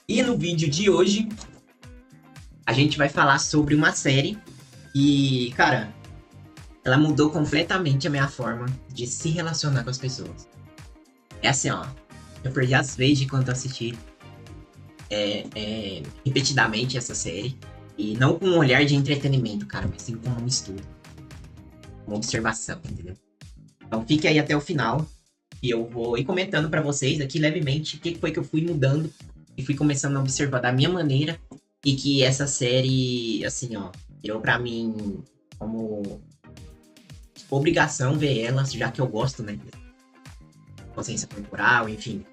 E no vídeo de hoje, a gente vai falar sobre uma série que, cara, ela mudou completamente a minha forma de se relacionar com as pessoas. É assim, ó, eu perdi as vezes de quando eu assisti repetidamente essa série, e não com um olhar de entretenimento, cara, mas sim como um estudo, uma observação, entendeu? Então fique aí até o final, e eu vou ir comentando pra vocês aqui levemente o que foi que eu fui mudando e fui começando a observar da minha maneira, e que essa série, assim, ó, virou pra mim como obrigação ver ela, já que eu gosto, né? Consciência corporal, enfim.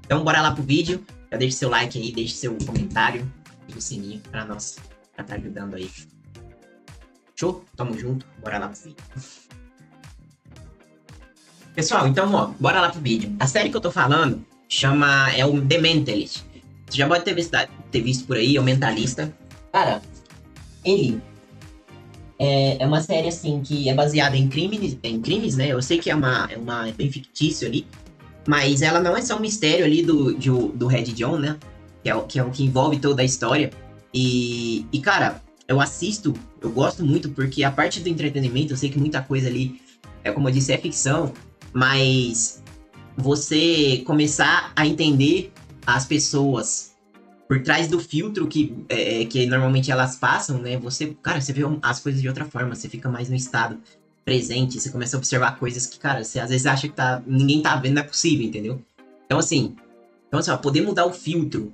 Então, bora lá pro vídeo. Já deixe seu like aí, deixe seu comentário e o sininho pra nós, pra tá ajudando aí. Show? Tamo junto, bora lá pro vídeo. Pessoal, então, ó, bora lá pro vídeo. A série que eu tô falando é o The Mentalist. Você já pode ter visto por aí, é o Mentalista. Cara, ele é uma série, assim, que é baseada em crimes, né? Eu sei que é bem fictício ali, mas ela não é só um mistério ali do Red John, né? Que é o que envolve toda a história. E, cara, eu gosto muito, porque a parte do entretenimento, eu sei que muita coisa ali, como eu disse, é ficção, mas você começar a entender as pessoas por trás do filtro que normalmente elas passam, né? Cara, você vê as coisas de outra forma, você fica mais no estado presente, você começa a observar coisas que, cara, você às vezes acha que ninguém tá vendo, não é possível, entendeu? Então assim, ó, poder mudar o filtro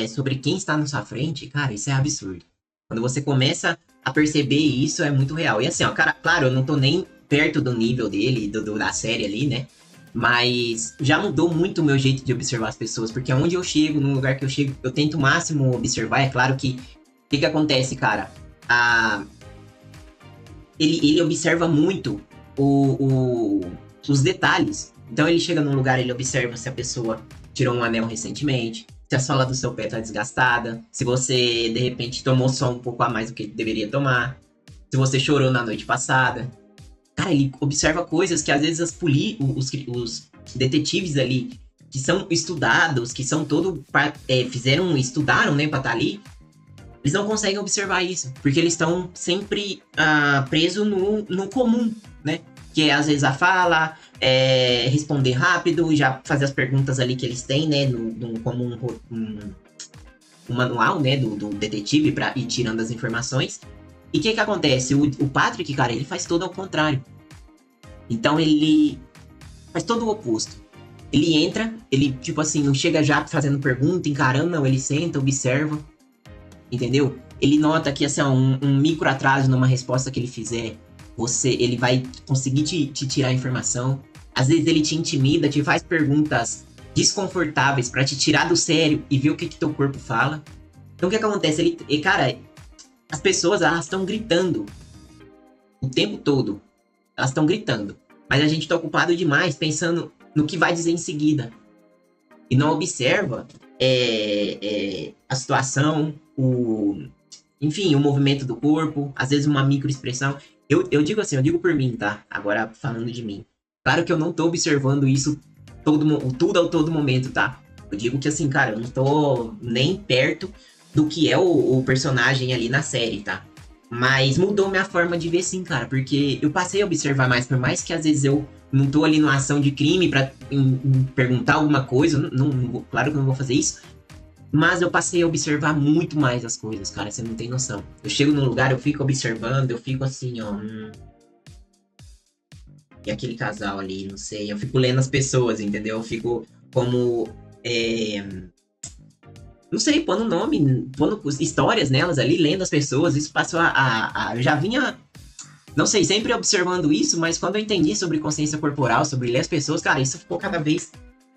sobre quem está na sua frente, cara, isso é absurdo. Quando você começa a perceber isso, é muito real. E assim, ó, cara, claro, eu não tô nem perto do nível dele, da série ali, né? Mas já mudou muito o meu jeito de observar as pessoas, porque onde eu chego, no lugar que eu chego, eu tento o máximo observar. É claro que o que acontece, cara? Ah, ele observa muito os detalhes. Então ele chega num lugar, ele observa se a pessoa tirou um anel recentemente, se a sola do seu pé tá desgastada, se você de repente tomou só um pouco a mais do que deveria tomar, se você chorou na noite passada. Cara, ele observa coisas que às vezes os detetives ali, que são estudados, que são estudaram, né, pra estar ali, eles não conseguem observar isso, porque eles estão sempre presos no comum, né? Que é às vezes a fala, responder rápido, já fazer as perguntas ali que eles têm, né? Como um manual, né, do detetive para ir tirando as informações. E o que acontece? O Patrick, cara, ele faz todo ao contrário. Então ele faz todo o oposto. Ele entra, ele, tipo assim, não chega já fazendo pergunta, encarando, não, ele senta, observa, entendeu? Ele nota que, assim, um micro atraso numa resposta que ele fizer, ele vai conseguir te tirar a informação. Às vezes ele te intimida, te faz perguntas desconfortáveis para te tirar do sério e ver o que teu corpo fala. Então o que acontece? Cara, as pessoas, elas estão gritando o tempo todo. Elas estão gritando. Mas a gente tá ocupado demais pensando no que vai dizer em seguida. E não observa a situação, enfim, o movimento do corpo, às vezes uma microexpressão. Eu digo assim, eu digo por mim, tá? Agora falando de mim. Claro que eu não tô observando isso tudo a todo momento, tá? Eu digo que assim, cara, eu não tô nem perto do que é o personagem ali na série, tá? Mas mudou minha forma de ver sim, cara, porque eu passei a observar mais, por mais que às vezes eu não tô ali numa ação de crime pra perguntar alguma coisa, claro que eu não vou fazer isso, mas eu passei a observar muito mais as coisas, cara, você não tem noção. Eu chego num lugar, eu fico observando, eu fico assim, ó, e aquele casal ali, não sei, eu fico lendo as pessoas, entendeu? Eu fico como, não sei, pondo nome, pondo histórias nelas ali, lendo as pessoas, isso passou eu já vinha, não sei, sempre observando isso, mas quando eu entendi sobre consciência corporal, sobre ler as pessoas, cara, isso ficou cada vez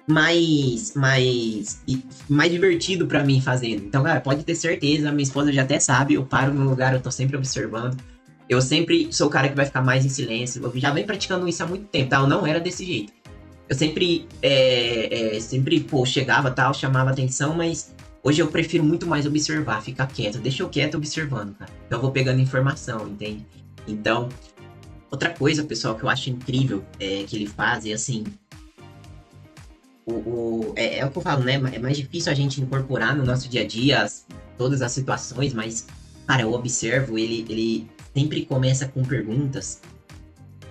mais divertido pra mim fazendo. Então, cara, pode ter certeza, minha esposa já até sabe, eu paro no lugar, eu tô sempre observando. Eu sempre sou o cara que vai ficar mais em silêncio. Eu já venho praticando isso há muito tempo, tá? Eu não era desse jeito. Eu sempre, pô, chegava, tal, chamava atenção, mas hoje eu prefiro muito mais observar, ficar quieto. Deixa eu quieto observando, cara. Então eu vou pegando informação, entende? Então, outra coisa, pessoal, que eu acho incrível que ele faz é assim, É o que eu falo, né? É mais difícil a gente incorporar no nosso dia a dia todas as situações, mas, cara, eu observo, ele sempre começa com perguntas.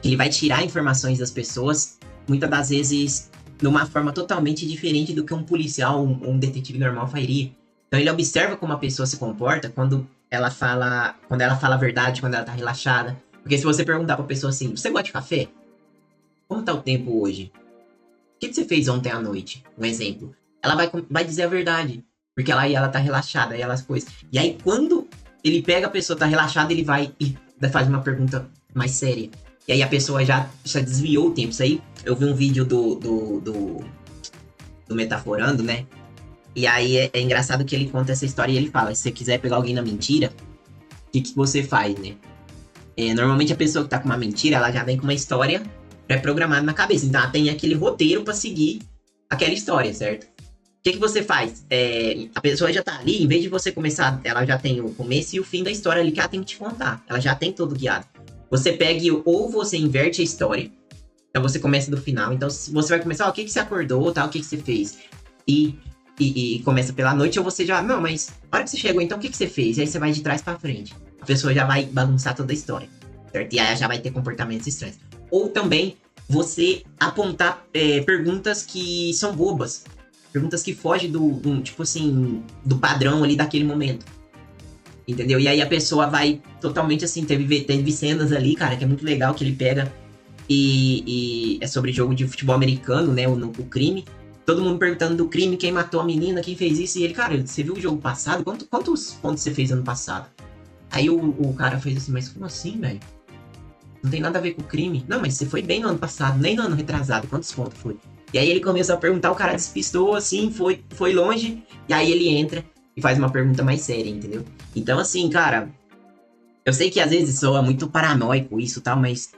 Ele vai tirar informações das pessoas, muitas das vezes de uma forma totalmente diferente do que um policial ou um detetive normal faria. Então ele observa como a pessoa se comporta quando ela fala a verdade, quando ela tá relaxada. Porque se você perguntar pra pessoa assim, você gosta de café? Como tá o tempo hoje? O que você fez ontem à noite? Um exemplo. Ela vai dizer a verdade. Porque ela tá relaxada, e elas coisas. E aí, quando ele pega a pessoa, tá relaxada, ele vai e faz uma pergunta mais séria. E aí a pessoa já desviou o tempo. Isso aí, eu vi um vídeo do Metaforando, né? E aí é engraçado que ele conta essa história e ele fala: se você quiser pegar alguém na mentira, o que você faz, né? Normalmente a pessoa que tá com uma mentira, ela já vem com uma história pré-programada na cabeça. Então ela tem aquele roteiro pra seguir aquela história, certo? O que você faz? A pessoa já tá ali, em vez de você começar, ela já tem o começo e o fim da história ali que ela tem que te contar. Ela já tem todo guiado. Você pega ou você inverte a história. Então você começa do final. Então você vai começar, o que você acordou, tal, o que você fez. E começa pela noite, ou você já, não, mas a hora que você chegou, então o que você fez? E aí você vai de trás pra frente. A pessoa já vai bagunçar toda a história, certo? E aí ela já vai ter comportamentos estranhos. Ou também você apontar perguntas que são bobas. Perguntas que fogem tipo assim, do padrão ali daquele momento. Entendeu? E aí a pessoa vai totalmente assim, teve cenas ali, cara, que é muito legal, que ele pega e é sobre jogo de futebol americano, né? O crime. Todo mundo perguntando do crime, quem matou a menina, quem fez isso. E ele, cara, você viu o jogo passado? Quantos pontos você fez ano passado? Aí o cara fez assim, mas como assim, velho? Não tem nada a ver com o crime. Não, mas você foi bem no ano passado, nem no ano retrasado. Quantos pontos foi? E aí ele começou a perguntar, o cara despistou, assim, foi longe. E aí ele entra e faz uma pergunta mais séria, entendeu? Então, assim, cara, eu sei que às vezes soa muito paranoico isso e tal, mas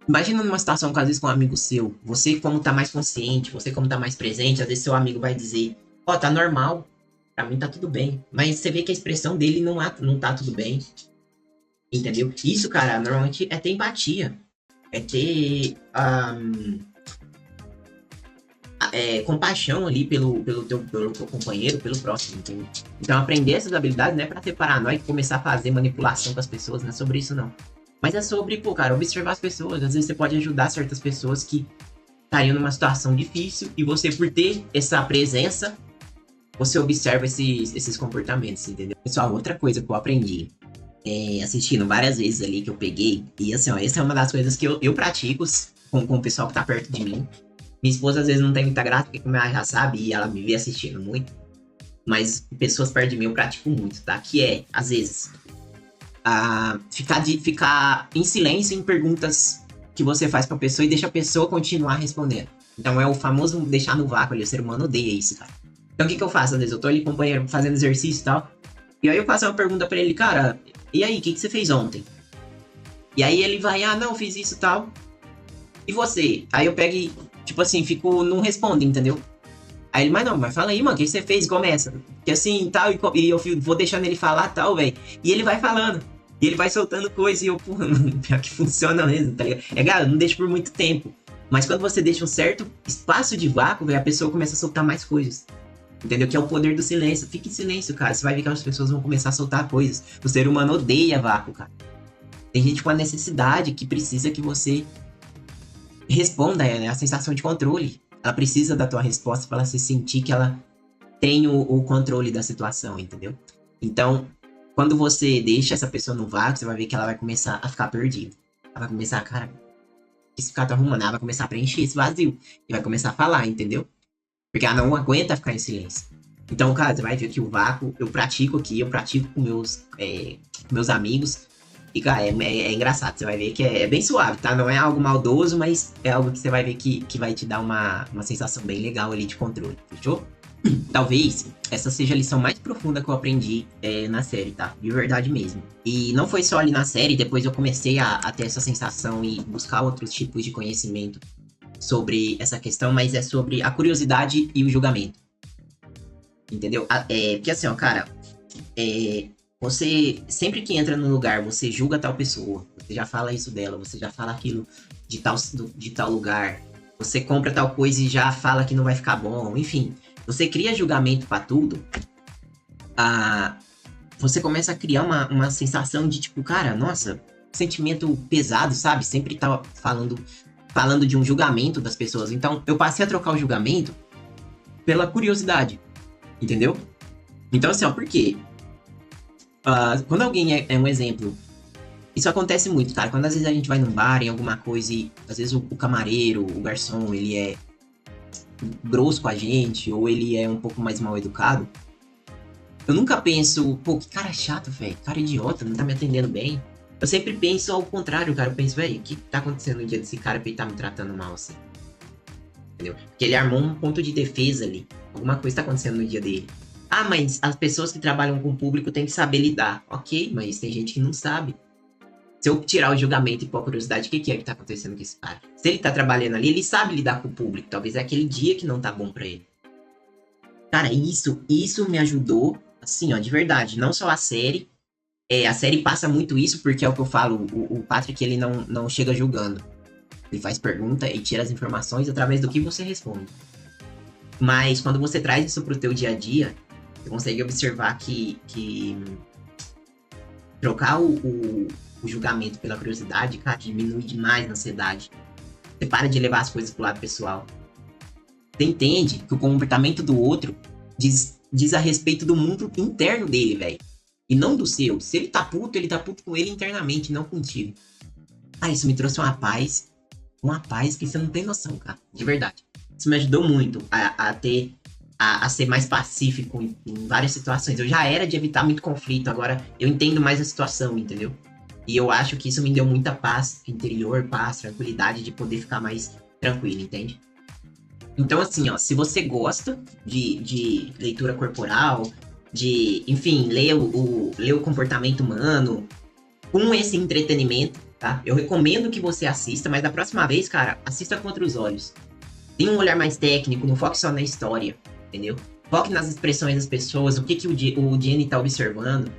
imagina numa situação às vezes com um amigo seu, você como tá mais consciente, você como tá mais presente, às vezes seu amigo vai dizer, ó, tá normal, pra mim tá tudo bem. Mas você vê que a expressão dele não tá tudo bem, entendeu? Isso, cara, normalmente é ter empatia, é ter compaixão ali pelo teu companheiro, pelo próximo, entendeu? Então aprender essas habilidades não é pra ter paranoia e começar a fazer manipulação com as pessoas, não é sobre isso não. Mas é sobre, pô, cara, observar as pessoas. Às vezes você pode ajudar certas pessoas que estariam numa situação difícil e você, por ter essa presença, você observa esses comportamentos, entendeu? Pessoal, outra coisa que eu aprendi assistindo várias vezes ali que eu peguei, e assim, ó, essa é uma das coisas que eu pratico com o pessoal que tá perto de mim. Minha esposa às vezes não tem muita graça, porque como ela já sabe, e ela me vê assistindo muito, mas pessoas perto de mim eu pratico muito, tá? Que é, às vezes, ficar em silêncio em perguntas que você faz pra pessoa e deixa a pessoa continuar respondendo. Então é o famoso deixar no vácuo ali, o ser humano odeia isso, cara. Então o que eu faço? Às vezes eu tô ali, companheiro, fazendo exercício e tal, e aí eu faço uma pergunta pra ele, cara, e aí, o que você fez ontem? E aí ele vai, não, eu fiz isso e tal. E você? Aí eu pego e, tipo assim, não responde, entendeu? Aí ele, mas fala aí, mano, o que você fez? Começa. Que assim, tal, e eu vou deixando ele falar, tal, velho. E ele vai falando. E ele vai soltando coisa e eu, porra, pior que funciona mesmo, tá ligado? Galera, não deixa por muito tempo. Mas quando você deixa um certo espaço de vácuo, velho, a pessoa começa a soltar mais coisas. Entendeu? Que é o poder do silêncio. Fique em silêncio, cara. Você vai ver que as pessoas vão começar a soltar coisas. O ser humano odeia vácuo, cara. Tem gente com a necessidade que precisa que você responda, né? A sensação de controle. Ela precisa da tua resposta para ela se sentir que ela tem o controle da situação, entendeu? Então, quando você deixa essa pessoa no vácuo, você vai ver que ela vai começar a ficar perdida. Ela vai começar, cara, esse cara tá arrumando, ela vai começar a preencher esse vazio. E vai começar a falar, entendeu? Porque ela não aguenta ficar em silêncio. Então, cara, você vai ver que o vácuo, eu pratico com meus amigos. E, cara, é engraçado. Você vai ver que é bem suave, tá? Não é algo maldoso, mas é algo que você vai ver que vai te dar uma sensação bem legal ali de controle, fechou? Talvez essa seja a lição mais profunda que eu aprendi na série, tá? De verdade mesmo. E não foi só ali na série, depois eu comecei a ter essa sensação e buscar outros tipos de conhecimento sobre essa questão, mas é sobre a curiosidade e o julgamento. Entendeu? Porque assim, ó, cara, você, sempre que entra num lugar, você julga tal pessoa, você já fala isso dela, você já fala aquilo de tal lugar. Você compra tal coisa e já fala que não vai ficar bom. Enfim, você cria julgamento pra tudo. Ah, você começa a criar uma sensação de tipo, cara, nossa, sentimento pesado, sabe? Sempre tá falando de um julgamento das pessoas. Então, eu passei a trocar o julgamento pela curiosidade, entendeu? Então, assim, ó, por quê? Quando alguém é um exemplo, isso acontece muito, cara. Quando às vezes a gente vai num bar, em alguma coisa, e às vezes o camareiro, o garçom, ele é grosso com a gente, ou ele é um pouco mais mal educado, eu nunca penso, pô, que cara chato, velho, cara idiota, não tá me atendendo bem. Eu sempre penso ao contrário, cara. Eu penso, velho, o que tá acontecendo no dia desse cara pra ele tá me tratando mal assim? Entendeu? Porque ele armou um ponto de defesa ali. Alguma coisa tá acontecendo no dia dele. Ah, mas as pessoas que trabalham com o público têm que saber lidar. Ok, mas tem gente que não sabe. Se eu tirar o julgamento e pôr a curiosidade, o que é que tá acontecendo com esse cara? Se ele tá trabalhando ali, ele sabe lidar com o público. Talvez é aquele dia que não tá bom pra ele. Cara, isso me ajudou, assim, ó, de verdade. Não só a série. A série passa muito isso, porque é o que eu falo, o Patrick, ele não chega julgando. Ele faz pergunta e tira as informações através do que você responde. Mas quando você traz isso pro teu dia a dia, você consegue observar que trocar o julgamento pela curiosidade, cara, diminui demais a ansiedade. Você para de levar as coisas pro lado pessoal. Você entende que o comportamento do outro diz a respeito do mundo interno dele, velho. E não do seu. Se ele tá puto com ele internamente, não contigo. Ah, isso me trouxe uma paz que você não tem noção, cara. De verdade. Isso me ajudou muito a ser mais pacífico em várias situações. Eu já era de evitar muito conflito, agora eu entendo mais a situação, entendeu? E eu acho que isso me deu muita paz interior, paz, tranquilidade de poder ficar mais tranquilo, entende? Então, assim, ó, se você gosta de leitura corporal, enfim, ler o comportamento humano, com esse entretenimento, tá? Eu recomendo que você assista, mas da próxima vez, cara, assista com outros olhos. Tem um olhar mais técnico, não foque só na história, entendeu? Foque nas expressões das pessoas, o que o Jenny tá observando,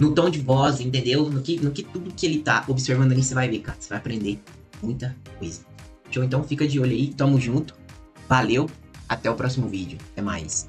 no tom de voz, entendeu? No que tudo que ele tá observando ali, você vai ver, cara. Você vai aprender muita coisa. Show? Então fica de olho aí, tamo junto. Valeu, até o próximo vídeo. Até mais.